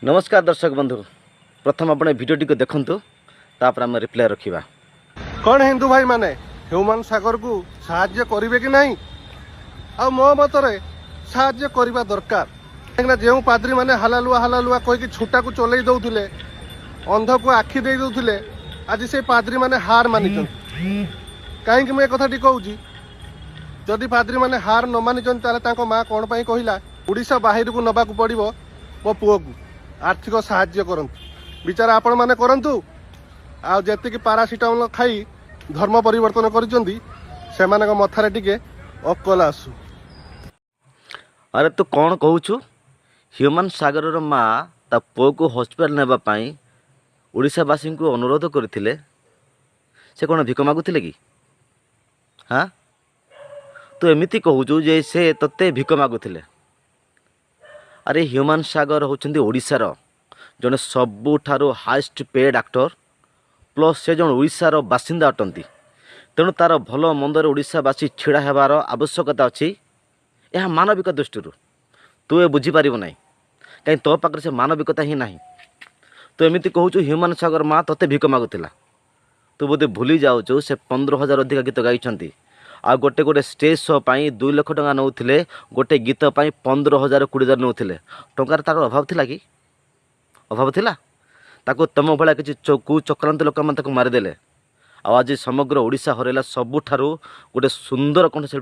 नमस्कार दर्शक बंधु प्रथम अपने भिडियोटी को देखंतु तापर आम रिप्लाई रखिबा। कौन हिंदू भाई माने ह्यूमन सागर को साहाय्य करिवे कि नहीं आ मो मतरे साहाय्य करिबा दरकार काहेकना जेउ पाद्री माने हालालुआ कोई कि छुटा को चलै दउथिले अंध को आखि दे दउथिले आज से पाद्री माने हार मानिचन काहे कि मैं कथाटी कहूची जदि पाद्री माने हार न मानिचन ताले ताको मां कोन पई कहिला ओडिसा बाहिर को नबा को पड़िबो मो पुओ को आर्थिक साहाय्य करंतु विचार आपण माने करंतु आ जेति कि पारासिटामोल खाई धर्म परिवर्तन करिसंदी सेमानक मथारे टिके अकल आसु। अरे तू कौन कहूछु? ह्यूमन सागर रो माँ ता पुओ को हॉस्पिटल नेबा पाई ओडिशावासी को अनुरोध करथिले से कौन भिक मागुथिले कि? हाँ तू एमिति कहूछु जे से तते भिक मागुथिले? अरे ह्यूमन सागर होचंदी ओडिशार जने सबुठारो हाईएस्ट पेड एक्टर प्लस से जन ओडिशार बासिंदा अटंती तेणु तार भल मंदर ओडिशावासी छिड़ा हेबार आवश्यकता अच्छी यह मानविक दृष्टि तू ए बुझीपार ना कहीं तो पाखे से मानविकता ही ना तो एमती कहूँ ह्यूमन सागर माँ तोते भिक मागुला तू बोधे भूली जाऊँ से 15,000 अधिक गीत गाई आ गोटे गोटे स्टेज शो पाई 2 लाख टका नौले गोटे गीत पाई 15,000 20,000 नौले टंकार तार अभाव थिला कि? अभाव थिला ताको तुम भाया किसी कुचक्रांत लोक मैंने मारिदेले आज समग्र ओडिशा हरैला सबुठारु गोटे सुंदर कंठशिल्पी।